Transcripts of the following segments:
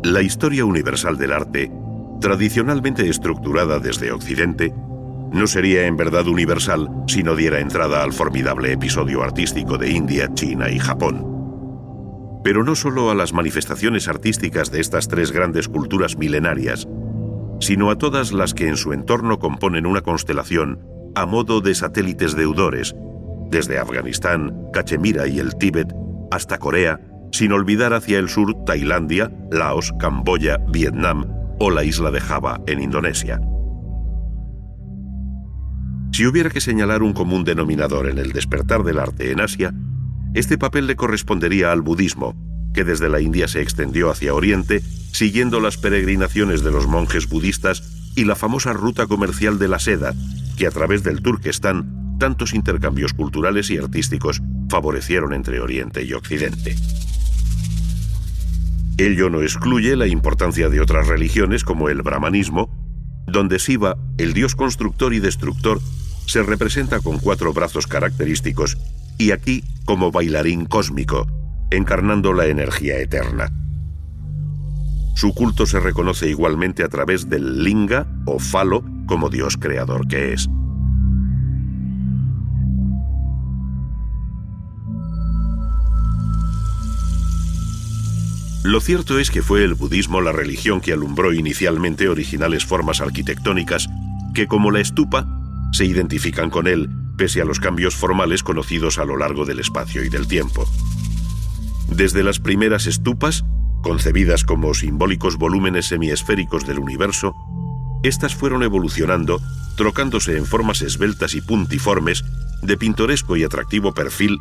La historia universal del arte, tradicionalmente estructurada desde Occidente, no sería en verdad universal si no diera entrada al formidable episodio artístico de India, China y Japón. Pero no solo a las manifestaciones artísticas de estas tres grandes culturas milenarias, sino a todas las que en su entorno componen una constelación a modo de satélites deudores, desde Afganistán, Cachemira y el Tíbet, hasta Corea, sin olvidar hacia el sur Tailandia, Laos, Camboya, Vietnam o la isla de Java en Indonesia. Si hubiera que señalar un común denominador en el despertar del arte en Asia, este papel le correspondería al budismo, que desde la India se extendió hacia Oriente, siguiendo las peregrinaciones de los monjes budistas y la famosa ruta comercial de la seda, que a través del Turquestán tantos intercambios culturales y artísticos favorecieron entre Oriente y Occidente. Ello no excluye la importancia de otras religiones como el brahmanismo, donde Shiva, el dios constructor y destructor, se representa con 4 brazos característicos y aquí como bailarín cósmico, encarnando la energía eterna. Su culto se reconoce igualmente a través del linga o falo como dios creador que es. Lo cierto es que fue el budismo la religión que alumbró inicialmente originales formas arquitectónicas que, como la estupa, se identifican con él, pese a los cambios formales conocidos a lo largo del espacio y del tiempo. Desde las primeras estupas, concebidas como simbólicos volúmenes semiesféricos del universo, estas fueron evolucionando, trocándose en formas esbeltas y puntiformes, de pintoresco y atractivo perfil,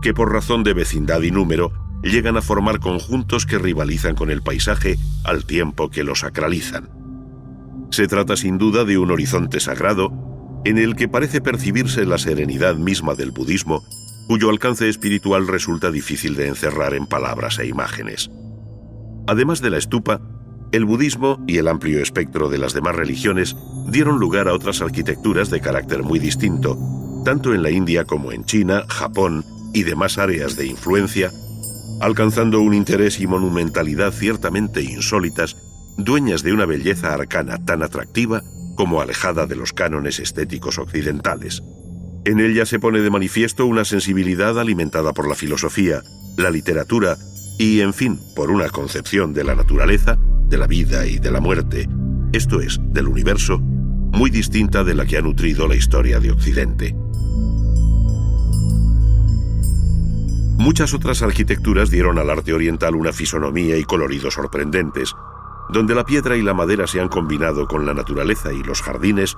que por razón de vecindad y número, llegan a formar conjuntos que rivalizan con el paisaje al tiempo que lo sacralizan. Se trata sin duda de un horizonte sagrado, en el que parece percibirse la serenidad misma del budismo, cuyo alcance espiritual resulta difícil de encerrar en palabras e imágenes. Además de la estupa, el budismo y el amplio espectro de las demás religiones dieron lugar a otras arquitecturas de carácter muy distinto, tanto en la India como en China, Japón y demás áreas de influencia, alcanzando un interés y monumentalidad ciertamente insólitas, dueñas de una belleza arcana tan atractiva como alejada de los cánones estéticos occidentales. En ella se pone de manifiesto una sensibilidad alimentada por la filosofía, la literatura y, en fin, por una concepción de la naturaleza, de la vida y de la muerte, esto es, del universo, muy distinta de la que ha nutrido la historia de Occidente. Muchas otras arquitecturas dieron al arte oriental una fisonomía y colorido sorprendentes, donde la piedra y la madera se han combinado con la naturaleza y los jardines,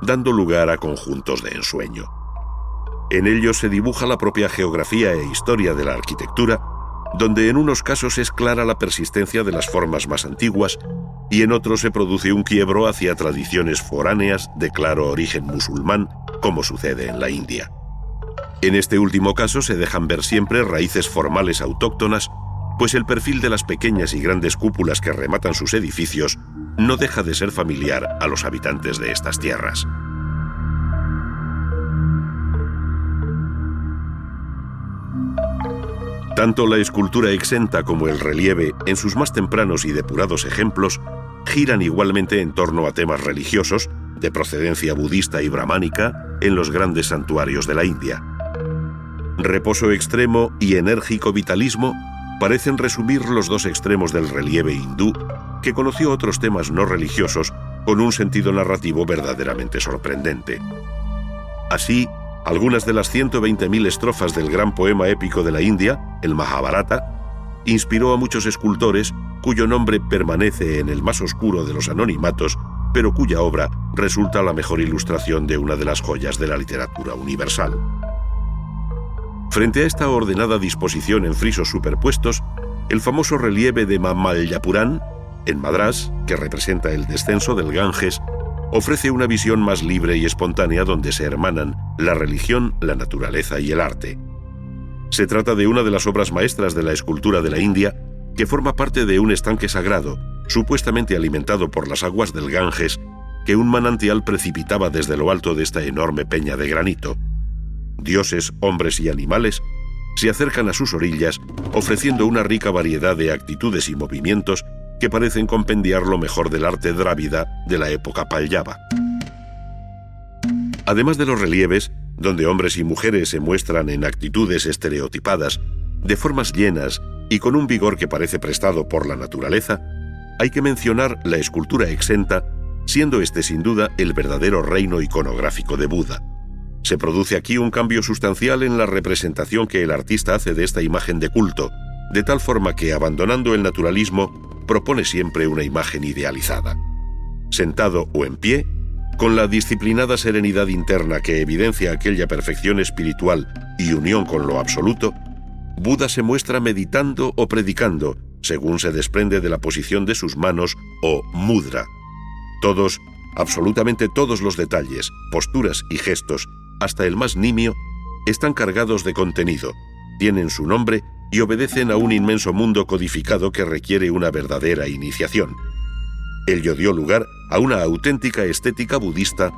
dando lugar a conjuntos de ensueño. En ellos se dibuja la propia geografía e historia de la arquitectura, donde en unos casos es clara la persistencia de las formas más antiguas y en otros se produce un quiebro hacia tradiciones foráneas de claro origen musulmán, como sucede en la India. En este último caso se dejan ver siempre raíces formales autóctonas, pues el perfil de las pequeñas y grandes cúpulas que rematan sus edificios no deja de ser familiar a los habitantes de estas tierras. Tanto la escultura exenta como el relieve, en sus más tempranos y depurados ejemplos, giran igualmente en torno a temas religiosos, de procedencia budista y brahmánica, en los grandes santuarios de la India. Reposo extremo y enérgico vitalismo parecen resumir los dos extremos del relieve hindú, que conoció otros temas no religiosos con un sentido narrativo verdaderamente sorprendente. Así, algunas de las 120.000 estrofas del gran poema épico de la India, el Mahabharata, inspiró a muchos escultores cuyo nombre permanece en el más oscuro de los anonimatos, pero cuya obra resulta la mejor ilustración de una de las joyas de la literatura universal. Frente a esta ordenada disposición en frisos superpuestos, el famoso relieve de Mamalyapuram, en Madrás, que representa el descenso del Ganges, ofrece una visión más libre y espontánea donde se hermanan la religión, la naturaleza y el arte. Se trata de una de las obras maestras de la escultura de la India, que forma parte de un estanque sagrado, supuestamente alimentado por las aguas del Ganges, que un manantial precipitaba desde lo alto de esta enorme peña de granito. Dioses, hombres y animales se acercan a sus orillas, ofreciendo una rica variedad de actitudes y movimientos que parecen compendiar lo mejor del arte drávida de la época Pallava. Además de los relieves, donde hombres y mujeres se muestran en actitudes estereotipadas, de formas llenas y con un vigor que parece prestado por la naturaleza, hay que mencionar la escultura exenta, siendo este sin duda el verdadero reino iconográfico de Buda. Se produce aquí un cambio sustancial en la representación que el artista hace de esta imagen de culto, de tal forma que, abandonando el naturalismo, propone siempre una imagen idealizada. Sentado o en pie, con la disciplinada serenidad interna que evidencia aquella perfección espiritual y unión con lo absoluto, Buda se muestra meditando o predicando, según se desprende de la posición de sus manos o mudra. Todos, absolutamente todos los detalles, posturas y gestos, hasta el más nimio, están cargados de contenido, tienen su nombre y obedecen a un inmenso mundo codificado que requiere una verdadera iniciación. Ello dio lugar a una auténtica estética budista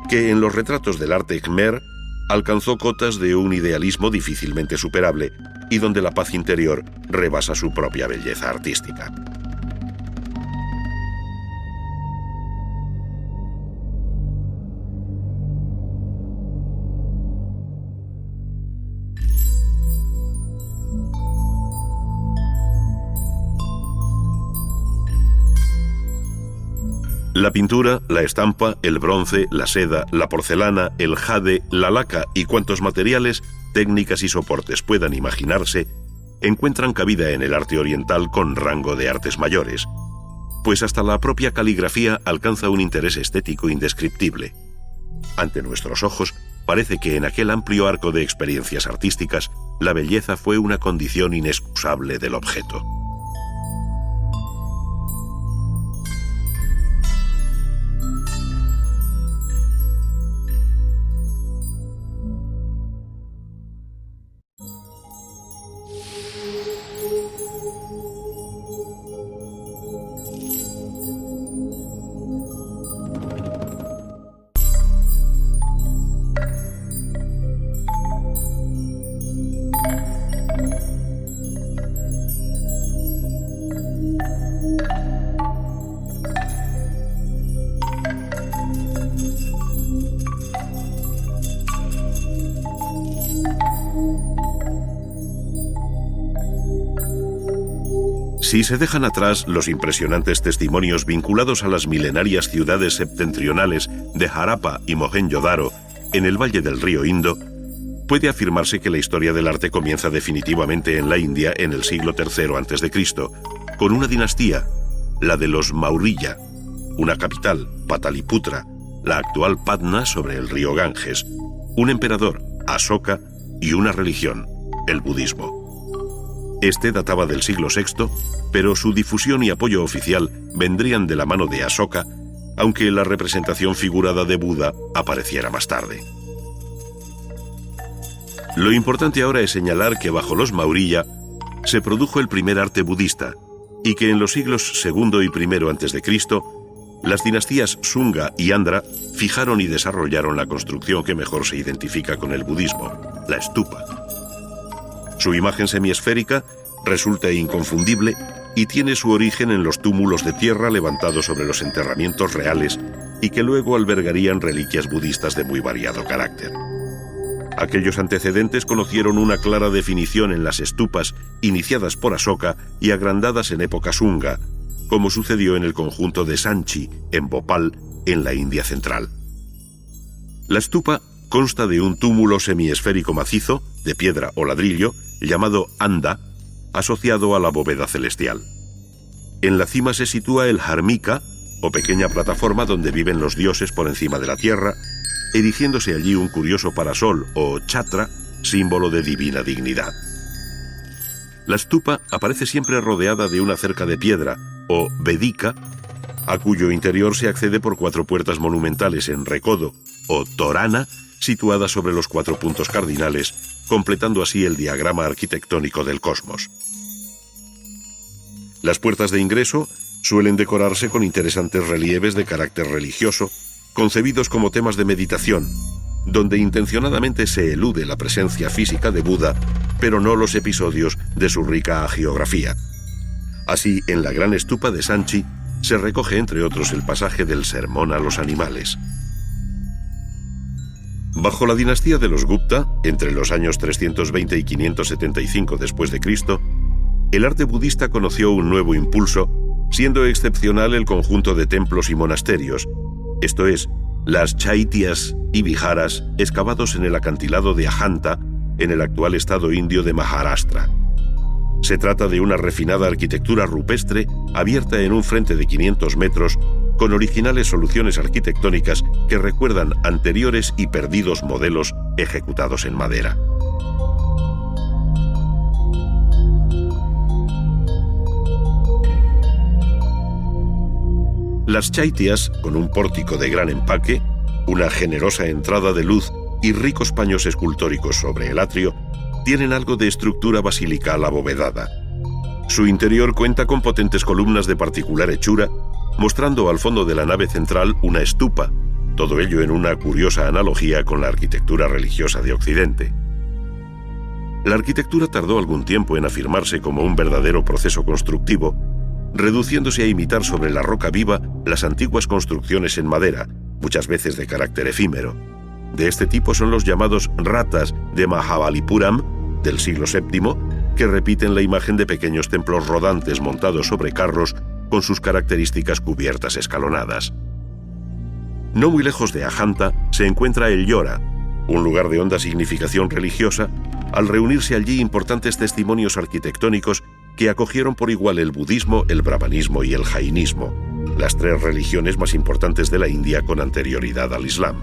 que en los retratos del arte Khmer alcanzó cotas de un idealismo difícilmente superable y donde la paz interior rebasa su propia belleza artística. La pintura, la estampa, el bronce, la seda, la porcelana, el jade, la laca y cuantos materiales, técnicas y soportes puedan imaginarse, encuentran cabida en el arte oriental con rango de artes mayores, pues hasta la propia caligrafía alcanza un interés estético indescriptible. Ante nuestros ojos, parece que en aquel amplio arco de experiencias artísticas, la belleza fue una condición inexcusable del objeto. Si se dejan atrás los impresionantes testimonios vinculados a las milenarias ciudades septentrionales de Harappa y Mohenjo-Daro en el valle del río Indo, puede afirmarse que la historia del arte comienza definitivamente en la India en el siglo III a.C., con una dinastía, la de los Maurya, una capital, Pataliputra, la actual Patna sobre el río Ganges, un emperador, Asoka, y una religión, el budismo. Este databa del siglo VI, pero su difusión y apoyo oficial vendrían de la mano de Asoka, aunque la representación figurada de Buda apareciera más tarde. Lo importante ahora es señalar que bajo los Maurya se produjo el primer arte budista y que en los siglos II y I a.C., las dinastías Shunga y Andhra fijaron y desarrollaron la construcción que mejor se identifica con el budismo, la stupa. Su imagen semiesférica resulta inconfundible y tiene su origen en los túmulos de tierra levantados sobre los enterramientos reales y que luego albergarían reliquias budistas de muy variado carácter. Aquellos antecedentes conocieron una clara definición en las stupas iniciadas por Asoka y agrandadas en época Shunga, como sucedió en el conjunto de Sanchi, en Bhopal, en la India central. La stupa consta de un túmulo semiesférico macizo, de piedra o ladrillo, llamado anda, asociado a la bóveda celestial. En la cima se sitúa el Dharmika, o pequeña plataforma donde viven los dioses por encima de la tierra, erigiéndose allí un curioso parasol o chhatra, símbolo de divina dignidad. La stupa aparece siempre rodeada de una cerca de piedra, o vedika, a cuyo interior se accede por 4 puertas monumentales en recodo, o torana, situadas sobre los 4 puntos cardinales, completando así el diagrama arquitectónico del cosmos. Las puertas de ingreso suelen decorarse con interesantes relieves de carácter religioso, concebidos como temas de meditación, donde intencionadamente se elude la presencia física de Buda, pero no los episodios de su rica hagiografía. Así, en la gran estupa de Sanchi se recoge, entre otros, el pasaje del sermón a los animales. Bajo la dinastía de los Gupta, entre los años 320 y 575 después de Cristo, el arte budista conoció un nuevo impulso, siendo excepcional el conjunto de templos y monasterios, esto es, las chaityas y viharas excavados en el acantilado de Ajanta, en el actual estado indio de Maharashtra. Se trata de una refinada arquitectura rupestre abierta en un frente de 500 metros con originales soluciones arquitectónicas que recuerdan anteriores y perdidos modelos ejecutados en madera. Las chaityas, con un pórtico de gran empaque, una generosa entrada de luz y ricos paños escultóricos sobre el atrio, tienen algo de estructura basilical abovedada. Su interior cuenta con potentes columnas de particular hechura, mostrando al fondo de la nave central una estupa, todo ello en una curiosa analogía con la arquitectura religiosa de Occidente. La arquitectura tardó algún tiempo en afirmarse como un verdadero proceso constructivo, reduciéndose a imitar sobre la roca viva las antiguas construcciones en madera, muchas veces de carácter efímero. De este tipo son los llamados ratas de Mahabalipuram, del siglo VII, que repiten la imagen de pequeños templos rodantes montados sobre carros con sus características cubiertas escalonadas. No muy lejos de Ajanta se encuentra el Yora, un lugar de honda significación religiosa, al reunirse allí importantes testimonios arquitectónicos que acogieron por igual el budismo, el brahmanismo y el jainismo, las tres religiones más importantes de la India con anterioridad al Islam.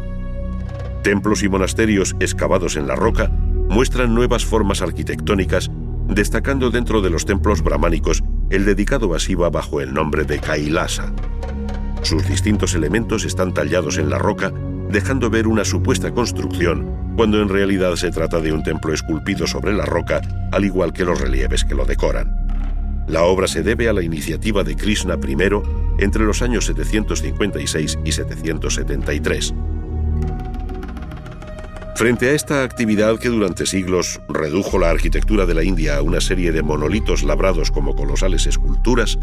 Templos y monasterios excavados en la roca muestran nuevas formas arquitectónicas, destacando dentro de los templos brahmánicos el dedicado a Shiva bajo el nombre de Kailasa. Sus distintos elementos están tallados en la roca, dejando ver una supuesta construcción, cuando en realidad se trata de un templo esculpido sobre la roca, al igual que los relieves que lo decoran. La obra se debe a la iniciativa de Krishna I entre los años 756 y 773. Frente a esta actividad que durante siglos redujo la arquitectura de la India a una serie de monolitos labrados como colosales esculturas,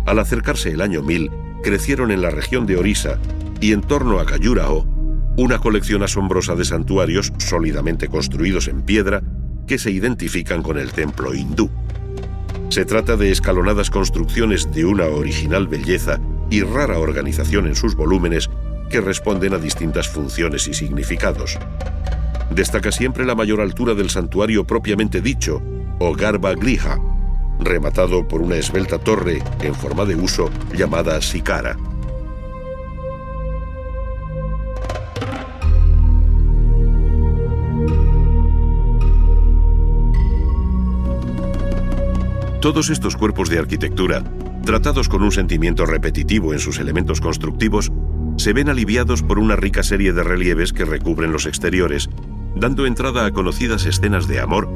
al acercarse el año 1000, crecieron en la región de Orissa y en torno a Khajuraho una colección asombrosa de santuarios sólidamente construidos en piedra que se identifican con el templo hindú. Se trata de escalonadas construcciones de una original belleza y rara organización en sus volúmenes que responden a distintas funciones y significados. Destaca siempre la mayor altura del santuario propiamente dicho, o Garbhagriha, rematado por una esbelta torre en forma de huso llamada Sikara. Todos estos cuerpos de arquitectura, tratados con un sentimiento repetitivo en sus elementos constructivos, se ven aliviados por una rica serie de relieves que recubren los exteriores, dando entrada a conocidas escenas de amor,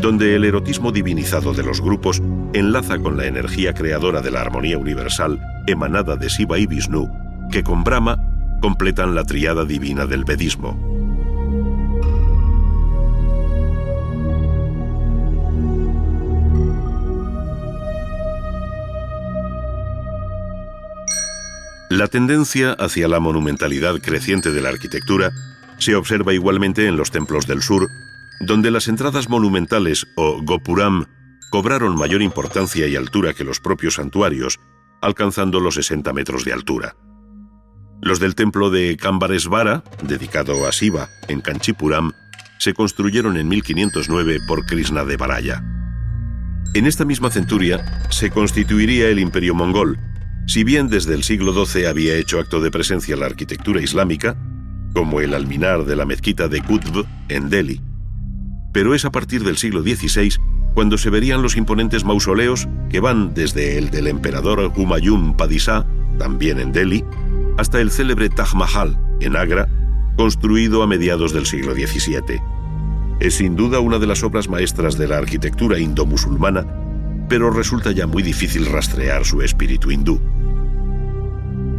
donde el erotismo divinizado de los grupos enlaza con la energía creadora de la armonía universal emanada de Shiva y Vishnu, que con Brahma completan la tríada divina del vedismo. La tendencia hacia la monumentalidad creciente de la arquitectura se observa igualmente en los templos del sur, donde las entradas monumentales o gopuram cobraron mayor importancia y altura que los propios santuarios, alcanzando los 60 metros de altura. Los del templo de Kambaresvara, dedicado a Shiva, en Kanchipuram, se construyeron en 1509 por Krishnadevaraya. En esta misma centuria se constituiría el Imperio Mongol, si bien desde el siglo XII había hecho acto de presencia la arquitectura islámica, como el alminar de la mezquita de Qutb en Delhi. Pero es a partir del siglo XVI cuando se verían los imponentes mausoleos que van desde el del emperador Humayun Padishah, también en Delhi, hasta el célebre Taj Mahal, en Agra, construido a mediados del siglo XVII. Es sin duda una de las obras maestras de la arquitectura indo-musulmana, pero resulta ya muy difícil rastrear su espíritu hindú.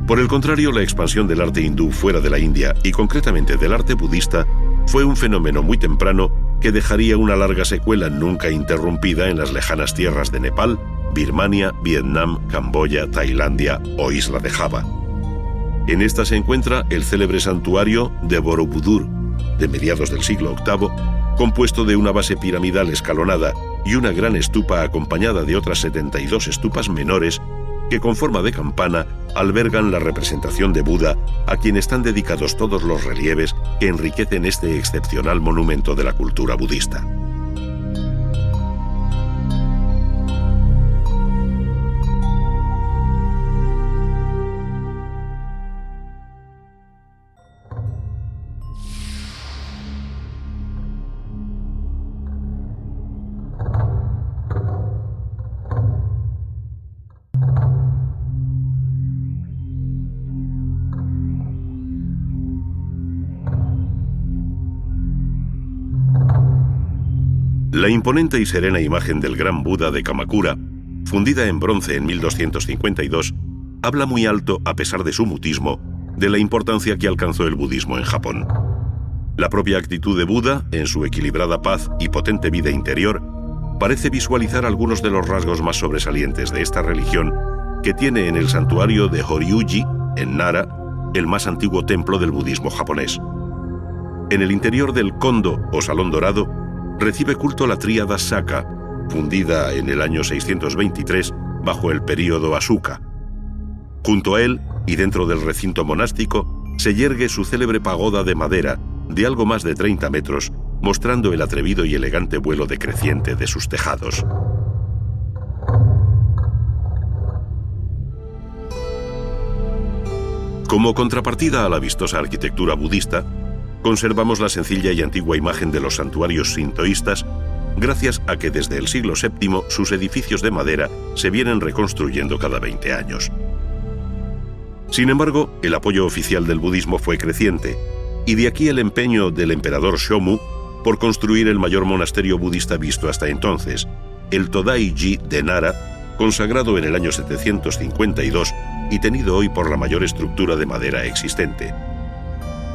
Por el contrario, la expansión del arte hindú fuera de la India, y concretamente del arte budista, fue un fenómeno muy temprano que dejaría una larga secuela nunca interrumpida en las lejanas tierras de Nepal, Birmania, Vietnam, Camboya, Tailandia o Isla de Java. En esta se encuentra el célebre santuario de Borobudur, de mediados del siglo VIII, compuesto de una base piramidal escalonada y una gran estupa acompañada de otras 72 estupas menores que con forma de campana albergan la representación de Buda, a quien están dedicados todos los relieves que enriquecen este excepcional monumento de la cultura budista. La imponente y serena imagen del gran Buda de Kamakura, fundida en bronce en 1252, habla muy alto, a pesar de su mutismo, de la importancia que alcanzó el budismo en Japón. La propia actitud de Buda, en su equilibrada paz y potente vida interior, parece visualizar algunos de los rasgos más sobresalientes de esta religión, que tiene en el santuario de Horyuji, en Nara, el más antiguo templo del budismo japonés. En el interior del Kondo, o Salón Dorado, recibe culto la tríada Saka, fundida en el año 623 bajo el período Asuka. Junto a él, y dentro del recinto monástico, se yergue su célebre pagoda de madera, de algo más de 30 metros, mostrando el atrevido y elegante vuelo decreciente de sus tejados. Como contrapartida a la vistosa arquitectura budista, conservamos la sencilla y antigua imagen de los santuarios sintoístas, gracias a que desde el siglo VII sus edificios de madera se vienen reconstruyendo cada 20 años. Sin embargo, el apoyo oficial del budismo fue creciente, y de aquí el empeño del emperador Shomu por construir el mayor monasterio budista visto hasta entonces, el Todai-ji de Nara, consagrado en el año 752 y tenido hoy por la mayor estructura de madera existente.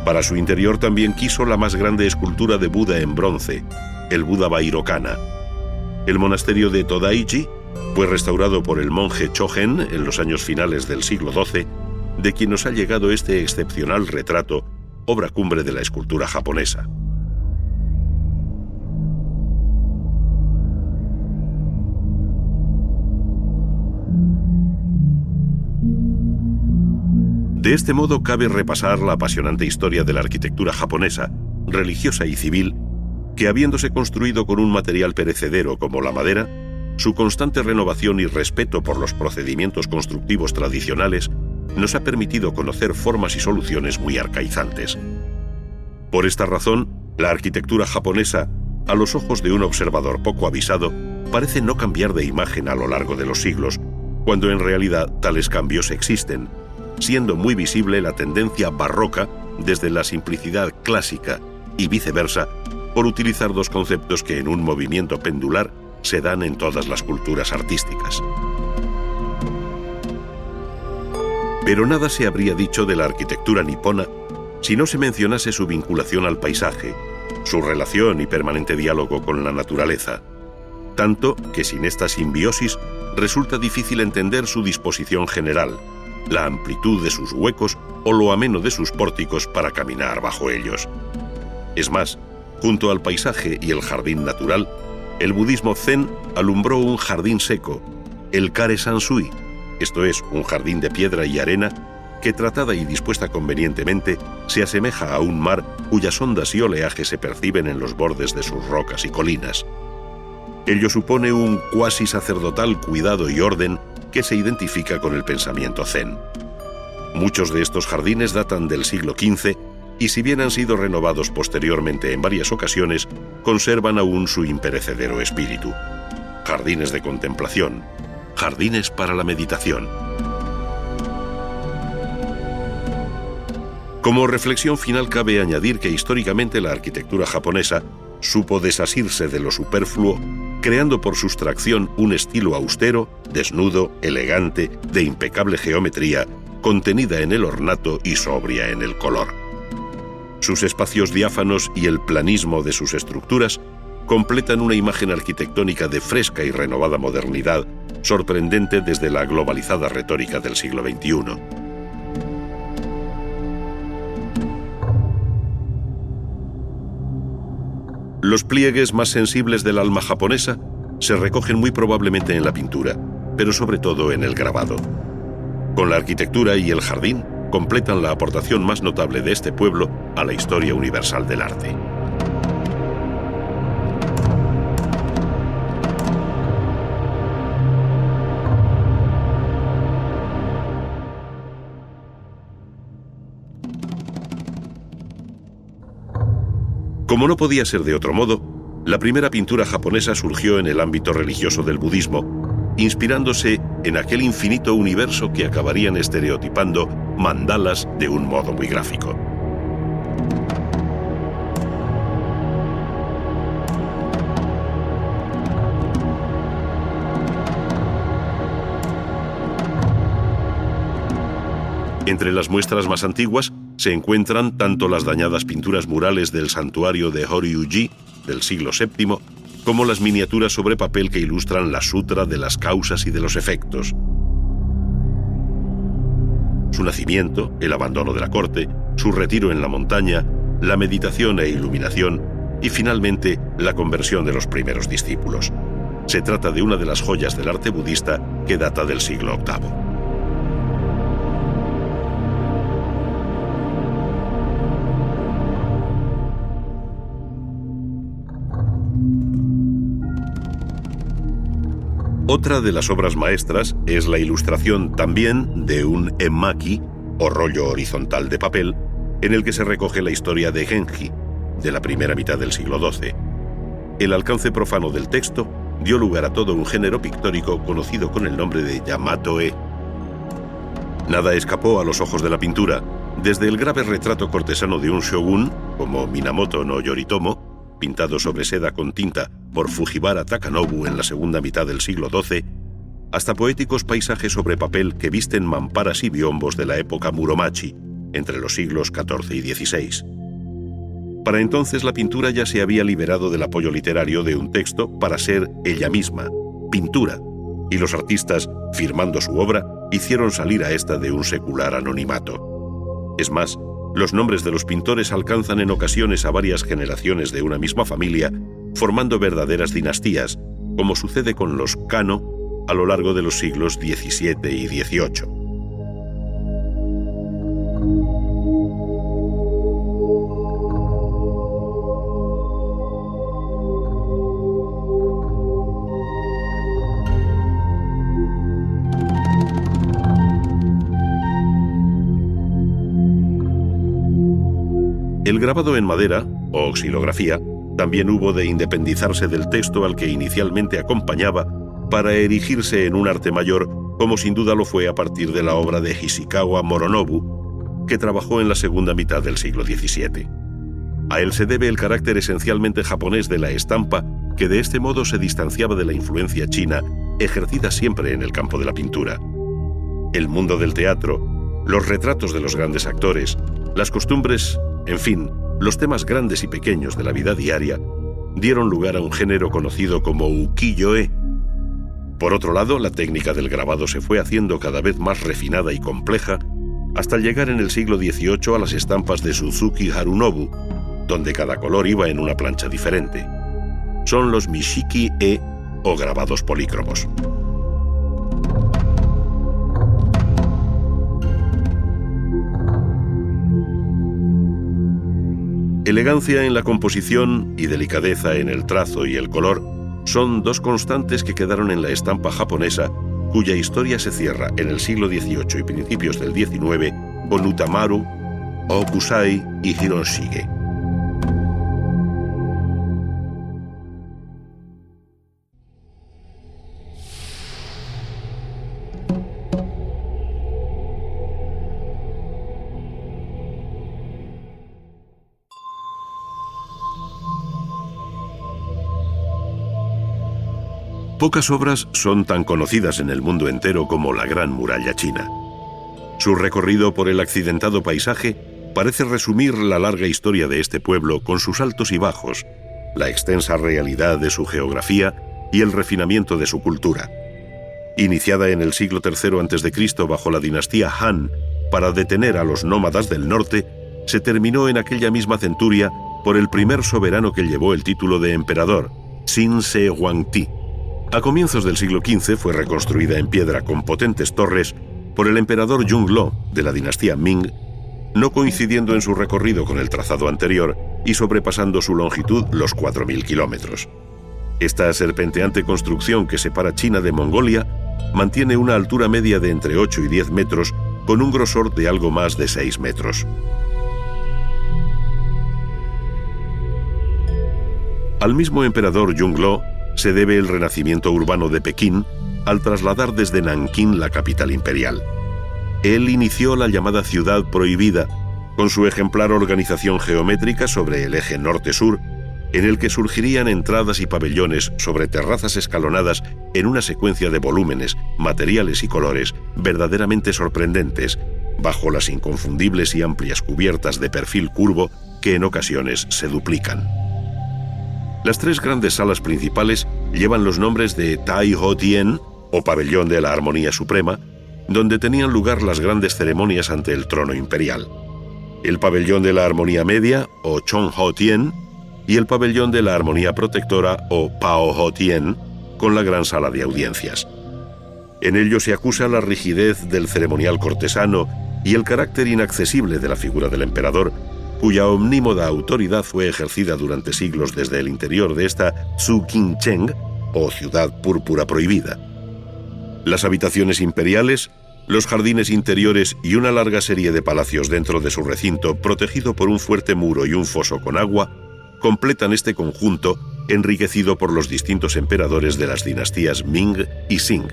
Para su interior también quiso la más grande escultura de Buda en bronce, el Buda Vairocana. El monasterio de Todai-ji fue restaurado por el monje Chogen en los años finales del siglo XII, de quien nos ha llegado este excepcional retrato, obra cumbre de la escultura japonesa. De este modo cabe repasar la apasionante historia de la arquitectura japonesa, religiosa y civil, que habiéndose construido con un material perecedero como la madera, su constante renovación y respeto por los procedimientos constructivos tradicionales nos ha permitido conocer formas y soluciones muy arcaizantes. Por esta razón, la arquitectura japonesa, a los ojos de un observador poco avisado, parece no cambiar de imagen a lo largo de los siglos, cuando en realidad tales cambios existen, siendo muy visible la tendencia barroca desde la simplicidad clásica y viceversa, por utilizar dos conceptos que en un movimiento pendular se dan en todas las culturas artísticas. Pero nada se habría dicho de la arquitectura nipona si no se mencionase su vinculación al paisaje, su relación y permanente diálogo con la naturaleza, tanto que sin esta simbiosis resulta difícil entender su disposición general, la amplitud de sus huecos o lo ameno de sus pórticos para caminar bajo ellos. Es más, junto al paisaje y el jardín natural, el budismo zen alumbró un jardín seco, el Kare Sansui, esto es, un jardín de piedra y arena que, tratada y dispuesta convenientemente, se asemeja a un mar cuyas ondas y oleaje se perciben en los bordes de sus rocas y colinas. Ello supone un cuasi sacerdotal cuidado y orden que se identifica con el pensamiento zen. Muchos de estos jardines datan del siglo XV y, si bien han sido renovados posteriormente en varias ocasiones, conservan aún su imperecedero espíritu. Jardines de contemplación, jardines para la meditación. Como reflexión final cabe añadir que históricamente la arquitectura japonesa supo desasirse de lo superfluo, creando por sustracción un estilo austero, desnudo, elegante, de impecable geometría, contenida en el ornato y sobria en el color. Sus espacios diáfanos y el planismo de sus estructuras completan una imagen arquitectónica de fresca y renovada modernidad sorprendente desde la globalizada retórica del siglo XXI. Los pliegues más sensibles del alma japonesa se recogen muy probablemente en la pintura, pero sobre todo en el grabado. Con la arquitectura y el jardín, completan la aportación más notable de este pueblo a la historia universal del arte. Como no podía ser de otro modo, la primera pintura japonesa surgió en el ámbito religioso del budismo, inspirándose en aquel infinito universo que acabarían estereotipando mandalas de un modo muy gráfico. Entre las muestras más antiguas se encuentran tanto las dañadas pinturas murales del santuario de Horyuji del siglo VII, como las miniaturas sobre papel que ilustran la sutra de las causas y de los efectos. Su nacimiento, el abandono de la corte, su retiro en la montaña, la meditación e iluminación y finalmente la conversión de los primeros discípulos. Se trata de una de las joyas del arte budista que data del siglo VIII. Otra de las obras maestras es la ilustración también de un emmaki, o rollo horizontal de papel, en el que se recoge la historia de Genji, de la primera mitad del siglo XII. El alcance profano del texto dio lugar a todo un género pictórico conocido con el nombre de Yamato-e. Nada escapó a los ojos de la pintura, desde el grave retrato cortesano de un shogun, como Minamoto no Yoritomo, pintado sobre seda con tinta por Fujiwara Takanobu en la segunda mitad del siglo XII, hasta poéticos paisajes sobre papel que visten mamparas y biombos de la época Muromachi, entre los siglos XIV y XVI. Para entonces la pintura ya se había liberado del apoyo literario de un texto para ser ella misma, pintura, y los artistas, firmando su obra, hicieron salir a esta de un secular anonimato. Es más, los nombres de los pintores alcanzan en ocasiones a varias generaciones de una misma familia, formando verdaderas dinastías, como sucede con los Kano a lo largo de los siglos XVII y XVIII. El grabado en madera, o xilografía, también hubo de independizarse del texto al que inicialmente acompañaba para erigirse en un arte mayor, como sin duda lo fue a partir de la obra de Hishikawa Moronobu, que trabajó en la segunda mitad del siglo XVII. A él se debe el carácter esencialmente japonés de la estampa, que de este modo se distanciaba de la influencia china, ejercida siempre en el campo de la pintura. El mundo del teatro, los retratos de los grandes actores, las costumbres, en fin, los temas grandes y pequeños de la vida diaria dieron lugar a un género conocido como ukiyo-e. Por otro lado, la técnica del grabado se fue haciendo cada vez más refinada y compleja hasta llegar en el siglo XVIII a las estampas de Suzuki Harunobu, donde cada color iba en una plancha diferente. Son los Mishiki-e o grabados polícromos. Elegancia en la composición y delicadeza en el trazo y el color son dos constantes que quedaron en la estampa japonesa, cuya historia se cierra en el siglo XVIII y principios del XIX con Utamaru, Hokusai y Hiroshige. Pocas obras son tan conocidas en el mundo entero como la Gran Muralla China. Su recorrido por el accidentado paisaje parece resumir la larga historia de este pueblo con sus altos y bajos, la extensa realidad de su geografía y el refinamiento de su cultura. Iniciada en el siglo III a.C. bajo la dinastía Han para detener a los nómadas del norte, se terminó en aquella misma centuria por el primer soberano que llevó el título de emperador, Sin Se Huangti. A comienzos del siglo XV fue reconstruida en piedra con potentes torres por el emperador Yongle de la dinastía Ming, no coincidiendo en su recorrido con el trazado anterior y sobrepasando su longitud los 4.000 kilómetros. Esta serpenteante construcción que separa China de Mongolia mantiene una altura media de entre 8 y 10 metros con un grosor de algo más de 6 metros. Al mismo emperador Yongle se debe el renacimiento urbano de Pekín al trasladar desde Nankín la capital imperial. Él inició la llamada Ciudad Prohibida, con su ejemplar organización geométrica sobre el eje norte-sur, en el que surgirían entradas y pabellones sobre terrazas escalonadas en una secuencia de volúmenes, materiales y colores verdaderamente sorprendentes, bajo las inconfundibles y amplias cubiertas de perfil curvo que en ocasiones se duplican. Las tres grandes salas principales llevan los nombres de Tai Ho Tien, o Pabellón de la Armonía Suprema, donde tenían lugar las grandes ceremonias ante el trono imperial, el Pabellón de la Armonía Media, o Chong Ho Tien, y el Pabellón de la Armonía Protectora, o Pao Ho Tien, con la gran sala de audiencias. En ello se acusa la rigidez del ceremonial cortesano y el carácter inaccesible de la figura del emperador, cuya omnímoda autoridad fue ejercida durante siglos desde el interior de esta Tzu King Cheng, o Ciudad Púrpura Prohibida. Las habitaciones imperiales, los jardines interiores y una larga serie de palacios dentro de su recinto, protegido por un fuerte muro y un foso con agua, completan este conjunto enriquecido por los distintos emperadores de las dinastías Ming y Qing.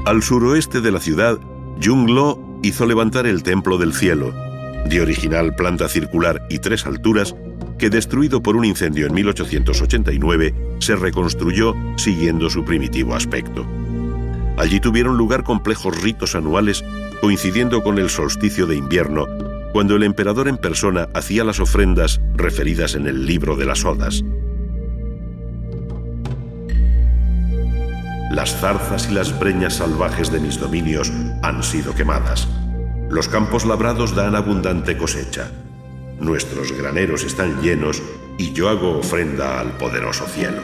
Al suroeste de la ciudad, Yongle hizo levantar el Templo del Cielo, de original planta circular y 3 alturas, que destruido por un incendio en 1889, se reconstruyó siguiendo su primitivo aspecto. Allí tuvieron lugar complejos ritos anuales coincidiendo con el solsticio de invierno, cuando el emperador en persona hacía las ofrendas referidas en el libro de las Odas. Las zarzas y las breñas salvajes de mis dominios han sido quemadas. Los campos labrados dan abundante cosecha. Nuestros graneros están llenos y yo hago ofrenda al poderoso cielo.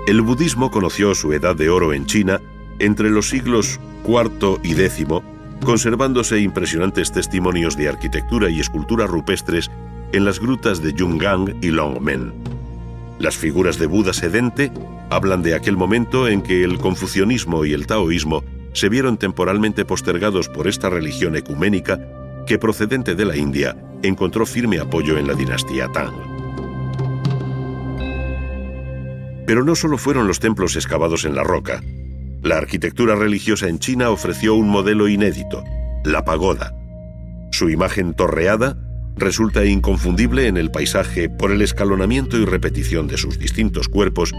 El budismo conoció su edad de oro en China entre los siglos IV y X, conservándose impresionantes testimonios de arquitectura y escultura rupestres en las grutas de Yungang y Longmen. Las figuras de Buda sedente hablan de aquel momento en que el confucianismo y el taoísmo se vieron temporalmente postergados por esta religión ecuménica que, procedente de la India, encontró firme apoyo en la dinastía Tang. Pero no solo fueron los templos excavados en la roca. La arquitectura religiosa en China ofreció un modelo inédito, la pagoda. Su imagen torreada resulta inconfundible en el paisaje por el escalonamiento y repetición de sus distintos cuerpos,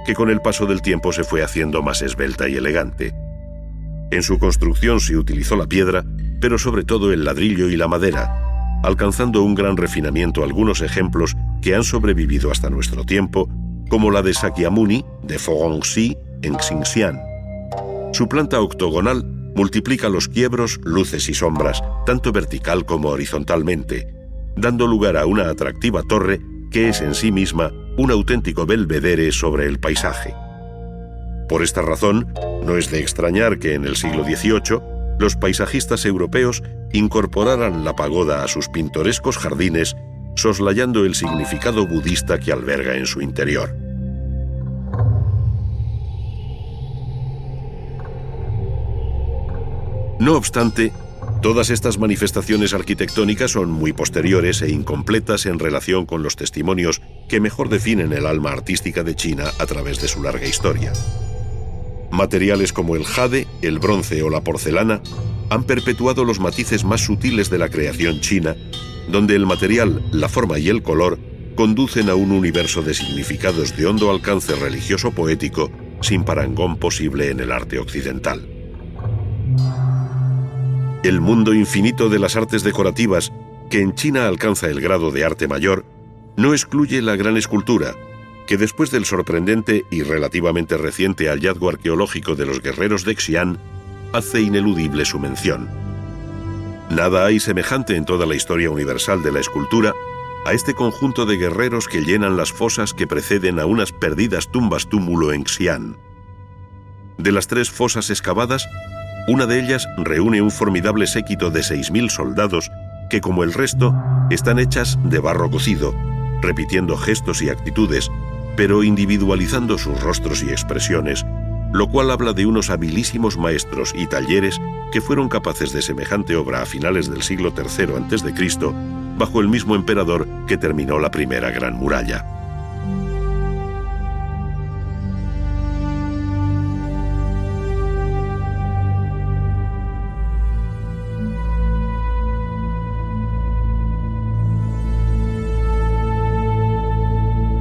que con el paso del tiempo se fue haciendo más esbelta y elegante. En su construcción se utilizó la piedra, pero sobre todo el ladrillo y la madera, alcanzando un gran refinamiento algunos ejemplos que han sobrevivido hasta nuestro tiempo, como la de Sakyamuni, de Fogongxi, en Xinxiang. Su planta octogonal multiplica los quiebros, luces y sombras, tanto vertical como horizontalmente, dando lugar a una atractiva torre que es en sí misma un auténtico belvedere sobre el paisaje. Por esta razón, no es de extrañar que en el siglo XVIII los paisajistas europeos incorporaran la pagoda a sus pintorescos jardines, soslayando el significado budista que alberga en su interior. No obstante, todas estas manifestaciones arquitectónicas son muy posteriores e incompletas en relación con los testimonios que mejor definen el alma artística de China a través de su larga historia. Materiales como el jade, el bronce o la porcelana han perpetuado los matices más sutiles de la creación china, donde el material, la forma y el color conducen a un universo de significados de hondo alcance religioso-poético sin parangón posible en el arte occidental. El mundo infinito de las artes decorativas, que en China alcanza el grado de arte mayor, no excluye la gran escultura, que después del sorprendente y relativamente reciente hallazgo arqueológico de los guerreros de Xi'an, hace ineludible su mención. Nada hay semejante en toda la historia universal de la escultura a este conjunto de guerreros que llenan las fosas que preceden a unas perdidas tumbas túmulo en Xi'an. De las 3 fosas excavadas, una de ellas reúne un formidable séquito de 6.000 soldados que, como el resto, están hechas de barro cocido, repitiendo gestos y actitudes, pero individualizando sus rostros y expresiones, lo cual habla de unos habilísimos maestros y talleres que fueron capaces de semejante obra a finales del siglo III a.C., bajo el mismo emperador que terminó la primera Gran Muralla.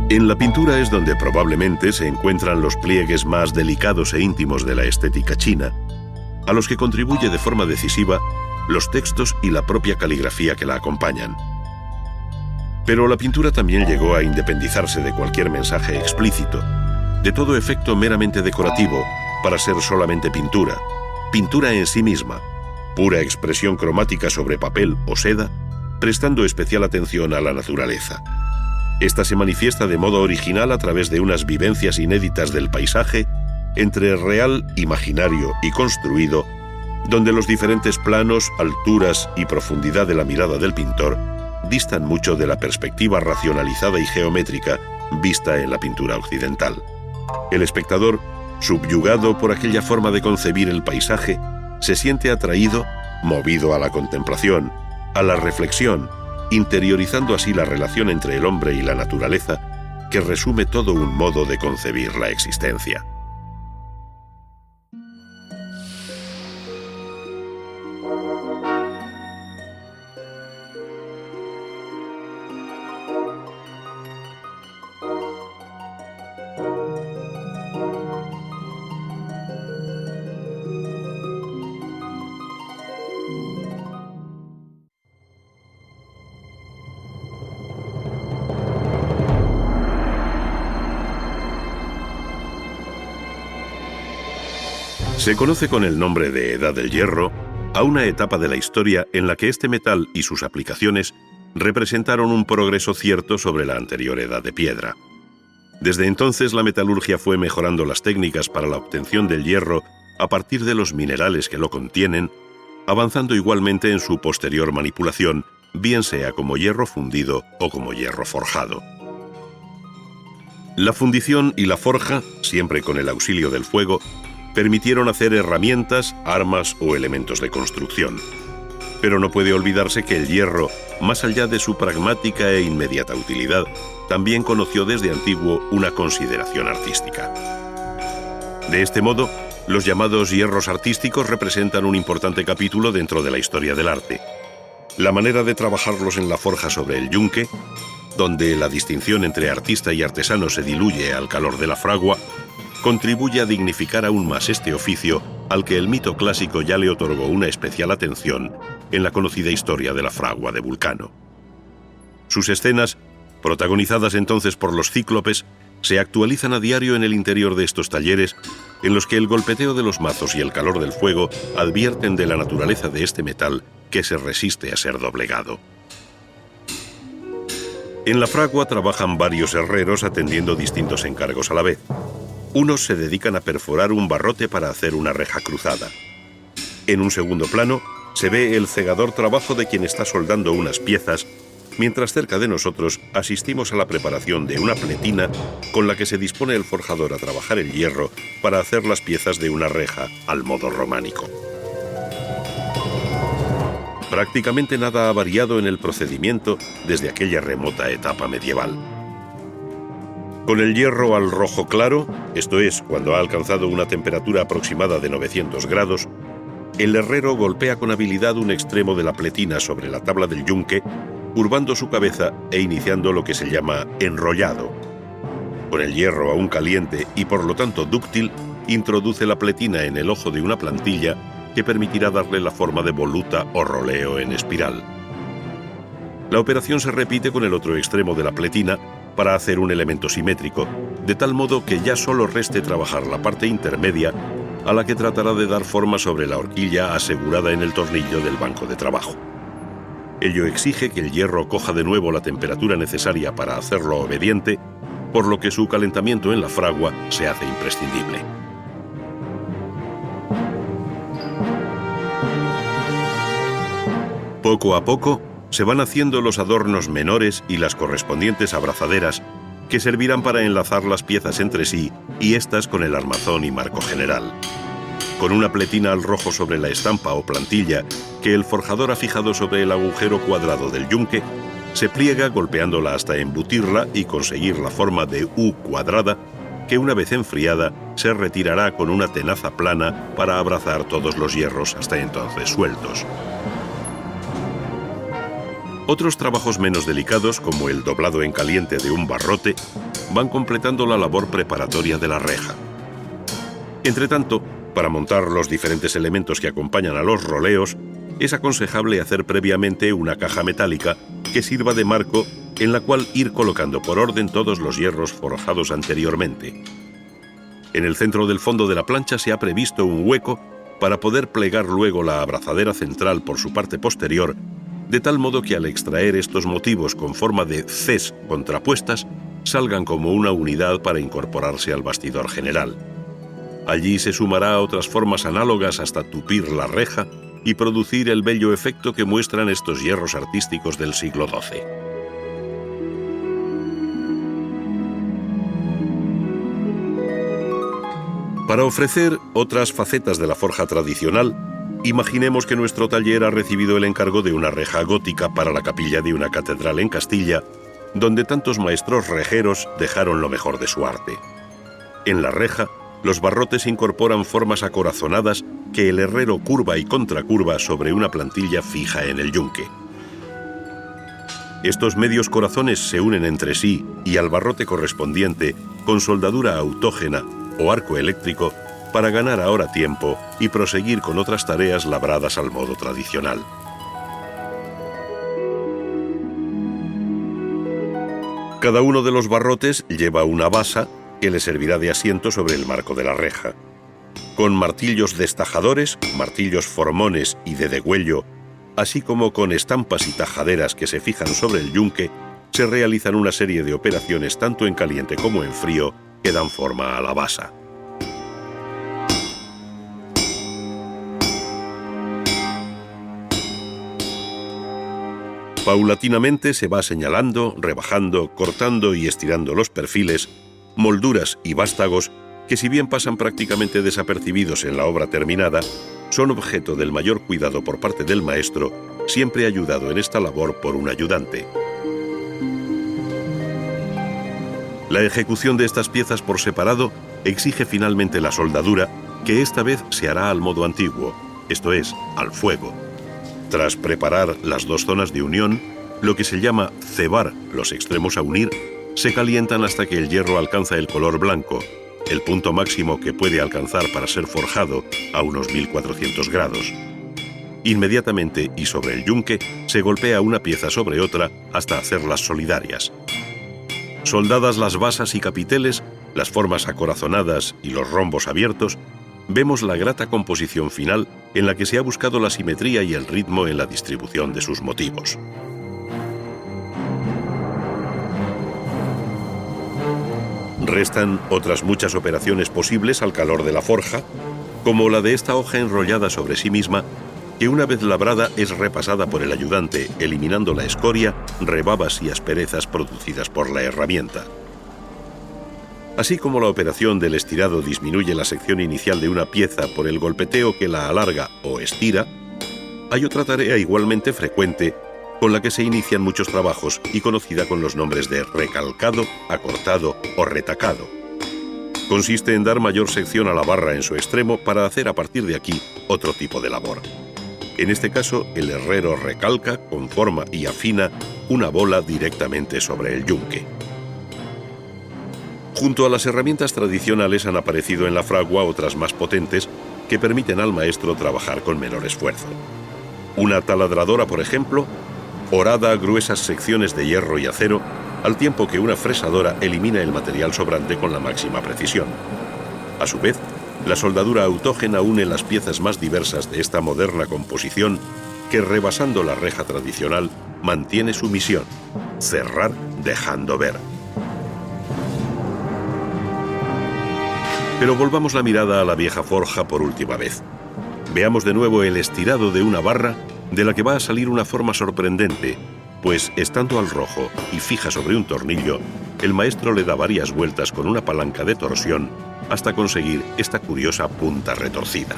En la pintura es donde probablemente se encuentran los pliegues más delicados e íntimos de la estética china, a los que contribuye de forma decisiva los textos y la propia caligrafía que la acompañan. Pero la pintura también llegó a independizarse de cualquier mensaje explícito, de todo efecto meramente decorativo, para ser solamente pintura, pintura en sí misma, pura expresión cromática sobre papel o seda, prestando especial atención a la naturaleza. Esta se manifiesta de modo original a través de unas vivencias inéditas del paisaje entre real, imaginario y construido, donde los diferentes planos, alturas y profundidad de la mirada del pintor distan mucho de la perspectiva racionalizada y geométrica vista en la pintura occidental. El espectador, subyugado por aquella forma de concebir el paisaje, se siente atraído, movido a la contemplación, a la reflexión, interiorizando así la relación entre el hombre y la naturaleza, que resume todo un modo de concebir la existencia. Se conoce con el nombre de Edad del Hierro a una etapa de la historia en la que este metal y sus aplicaciones representaron un progreso cierto sobre la anterior Edad de Piedra. Desde entonces la metalurgia fue mejorando las técnicas para la obtención del hierro a partir de los minerales que lo contienen, avanzando igualmente en su posterior manipulación, bien sea como hierro fundido o como hierro forjado. La fundición y la forja, siempre con el auxilio del fuego, permitieron hacer herramientas, armas o elementos de construcción. Pero no puede olvidarse que el hierro, más allá de su pragmática e inmediata utilidad, también conoció desde antiguo una consideración artística. De este modo, los llamados hierros artísticos representan un importante capítulo dentro de la historia del arte. La manera de trabajarlos en la forja sobre el yunque, donde la distinción entre artista y artesano se diluye al calor de la fragua, contribuye a dignificar aún más este oficio al que el mito clásico ya le otorgó una especial atención en la conocida historia de la fragua de Vulcano. Sus escenas, protagonizadas entonces por los cíclopes, se actualizan a diario en el interior de estos talleres, en los que el golpeteo de los mazos y el calor del fuego advierten de la naturaleza de este metal que se resiste a ser doblegado. En la fragua trabajan varios herreros atendiendo distintos encargos a la vez. Unos se dedican a perforar un barrote para hacer una reja cruzada. En un segundo plano, se ve el cegador trabajo de quien está soldando unas piezas, mientras cerca de nosotros asistimos a la preparación de una pletina con la que se dispone el forjador a trabajar el hierro para hacer las piezas de una reja al modo románico. Prácticamente nada ha variado en el procedimiento desde aquella remota etapa medieval. Con el hierro al rojo claro, esto es, cuando ha alcanzado una temperatura aproximada de 900 grados, el herrero golpea con habilidad un extremo de la pletina sobre la tabla del yunque curvando su cabeza e iniciando lo que se llama enrollado. Con el hierro aún caliente y por lo tanto dúctil, introduce la pletina en el ojo de una plantilla que permitirá darle la forma de voluta o roleo en espiral. La operación se repite con el otro extremo de la pletina para hacer un elemento simétrico, de tal modo que ya solo reste trabajar la parte intermedia a la que tratará de dar forma sobre la horquilla asegurada en el tornillo del banco de trabajo. Ello exige que el hierro coja de nuevo la temperatura necesaria para hacerlo obediente, por lo que su calentamiento en la fragua se hace imprescindible. Poco a poco se van haciendo los adornos menores y las correspondientes abrazaderas que servirán para enlazar las piezas entre sí y éstas con el armazón y marco general. Con una pletina al rojo sobre la estampa o plantilla que el forjador ha fijado sobre el agujero cuadrado del yunque, se pliega golpeándola hasta embutirla y conseguir la forma de U cuadrada que una vez enfriada se retirará con una tenaza plana para abrazar todos los hierros hasta entonces sueltos. Otros trabajos menos delicados, como el doblado en caliente de un barrote, van completando la labor preparatoria de la reja. Entretanto, para montar los diferentes elementos que acompañan a los roleos, es aconsejable hacer previamente una caja metálica que sirva de marco en la cual ir colocando por orden todos los hierros forjados anteriormente. En el centro del fondo de la plancha se ha previsto un hueco para poder plegar luego la abrazadera central por su parte posterior, de tal modo que al extraer estos motivos con forma de Cs contrapuestas, salgan como una unidad para incorporarse al bastidor general. Allí se sumará a otras formas análogas hasta tupir la reja y producir el bello efecto que muestran estos hierros artísticos del siglo XII. Para ofrecer otras facetas de la forja tradicional, imaginemos que nuestro taller ha recibido el encargo de una reja gótica para la capilla de una catedral en Castilla, donde tantos maestros rejeros dejaron lo mejor de su arte. En la reja, los barrotes incorporan formas acorazonadas que el herrero curva y contracurva sobre una plantilla fija en el yunque. Estos medios corazones se unen entre sí y al barrote correspondiente con soldadura autógena o arco eléctrico para ganar ahora tiempo y proseguir con otras tareas labradas al modo tradicional. Cada uno de los barrotes lleva una basa que le servirá de asiento sobre el marco de la reja. Con martillos destajadores, martillos formones y de degüello, así como con estampas y tajaderas que se fijan sobre el yunque, se realizan una serie de operaciones tanto en caliente como en frío que dan forma a la basa. Paulatinamente se va señalando, rebajando, cortando y estirando los perfiles, molduras y vástagos que, si bien pasan prácticamente desapercibidos en la obra terminada, son objeto del mayor cuidado por parte del maestro, siempre ayudado en esta labor por un ayudante. La ejecución de estas piezas por separado exige finalmente la soldadura, que esta vez se hará al modo antiguo, esto es, al fuego. Tras preparar las dos zonas de unión, lo que se llama cebar los extremos a unir, se calientan hasta que el hierro alcanza el color blanco, el punto máximo que puede alcanzar para ser forjado a unos 1400 grados. Inmediatamente y sobre el yunque se golpea una pieza sobre otra hasta hacerlas solidarias. Soldadas las basas y capiteles, las formas acorazonadas y los rombos abiertos, vemos la grata composición final en la que se ha buscado la simetría y el ritmo en la distribución de sus motivos. Restan otras muchas operaciones posibles al calor de la forja, como la de esta hoja enrollada sobre sí misma, que una vez labrada es repasada por el ayudante, eliminando la escoria, rebabas y asperezas producidas por la herramienta. Así como la operación del estirado disminuye la sección inicial de una pieza por el golpeteo que la alarga o estira, hay otra tarea igualmente frecuente con la que se inician muchos trabajos y conocida con los nombres de recalcado, acortado o retacado. Consiste en dar mayor sección a la barra en su extremo para hacer a partir de aquí otro tipo de labor. En este caso, el herrero recalca, conforma y afina una bola directamente sobre el yunque. Junto a las herramientas tradicionales han aparecido en la fragua otras más potentes que permiten al maestro trabajar con menor esfuerzo. Una taladradora, por ejemplo, horada gruesas secciones de hierro y acero, al tiempo que una fresadora elimina el material sobrante con la máxima precisión. A su vez, la soldadura autógena une las piezas más diversas de esta moderna composición que, rebasando la reja tradicional, mantiene su misión: cerrar dejando ver. Pero volvamos la mirada a la vieja forja por última vez. Veamos de nuevo el estirado de una barra de la que va a salir una forma sorprendente, pues estando al rojo y fija sobre un tornillo, el maestro le da varias vueltas con una palanca de torsión hasta conseguir esta curiosa punta retorcida.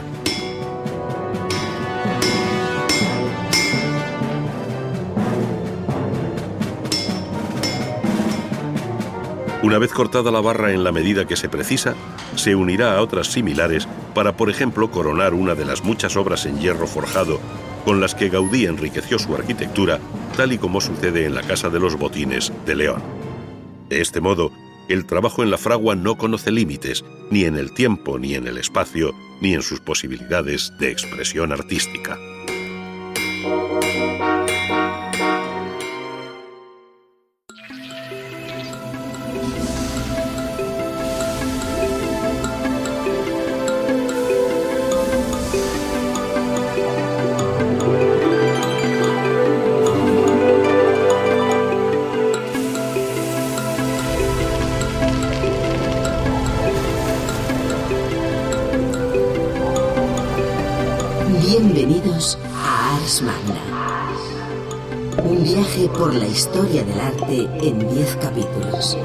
Una vez cortada la barra en la medida que se precisa, se unirá a otras similares para, por ejemplo, coronar una de las muchas obras en hierro forjado con las que Gaudí enriqueció su arquitectura, tal y como sucede en la Casa de los Botines de León. De este modo, el trabajo en la fragua no conoce límites, ni en el tiempo, ni en el espacio, ni en sus posibilidades de expresión artística. Bienvenidos a Ars Magna, un viaje por la historia del arte en 10 capítulos.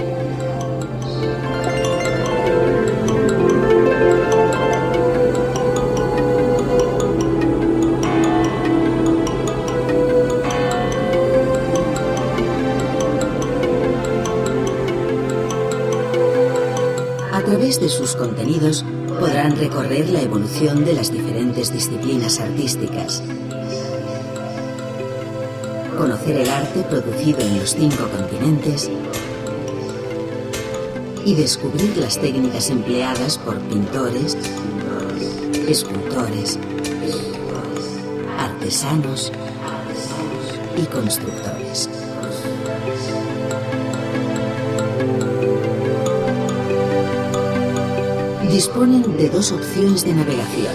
A través de sus contenidos podrán recorrer la evolución de las diferentes disciplinas artísticas, conocer el arte producido en los 5 continentes y descubrir las técnicas empleadas por pintores, escultores, artesanos y constructores. Disponen de 2 opciones de navegación: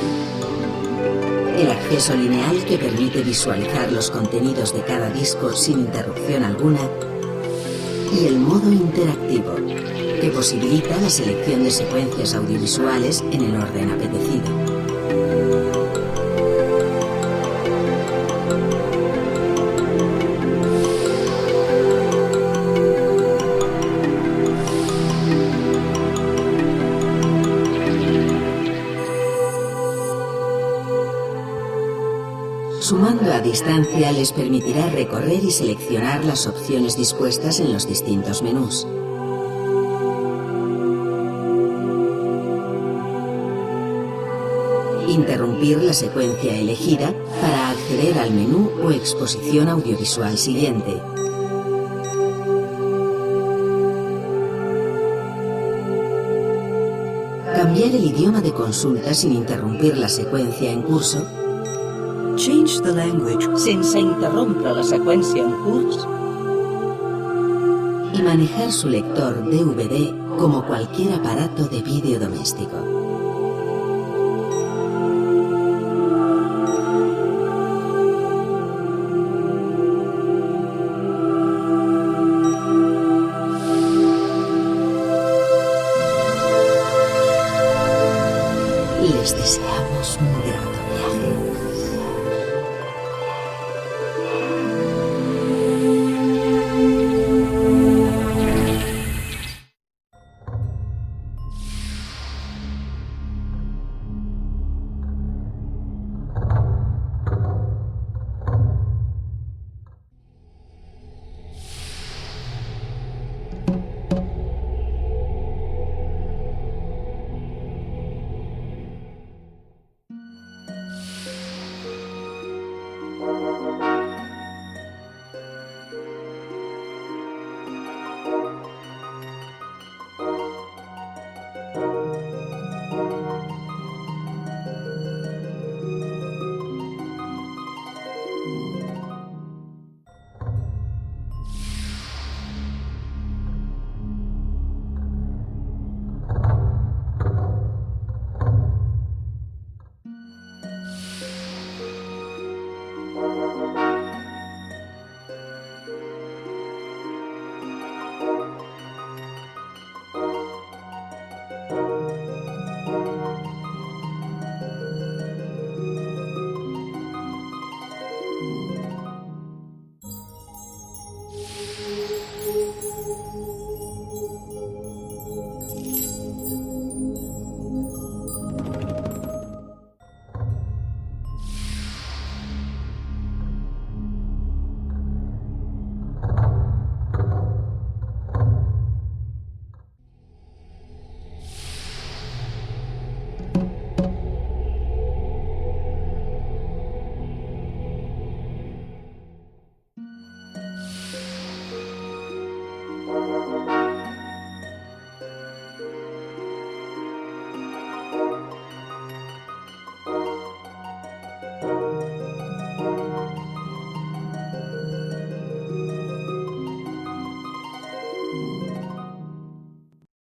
el acceso lineal, que permite visualizar los contenidos de cada disco sin interrupción alguna, y el modo interactivo, que posibilita la selección de secuencias audiovisuales en el orden apetecido. Sumando a distancia les permitirá recorrer y seleccionar las opciones dispuestas en los distintos menús. Interrumpir la secuencia elegida para acceder al menú o exposición audiovisual siguiente. Cambiar el idioma de consulta sin interrumpir la secuencia en curso. Change the language sense interrompre la seqüència en curs. Y manejar su lector DVD como cualquier aparato de vídeo doméstico.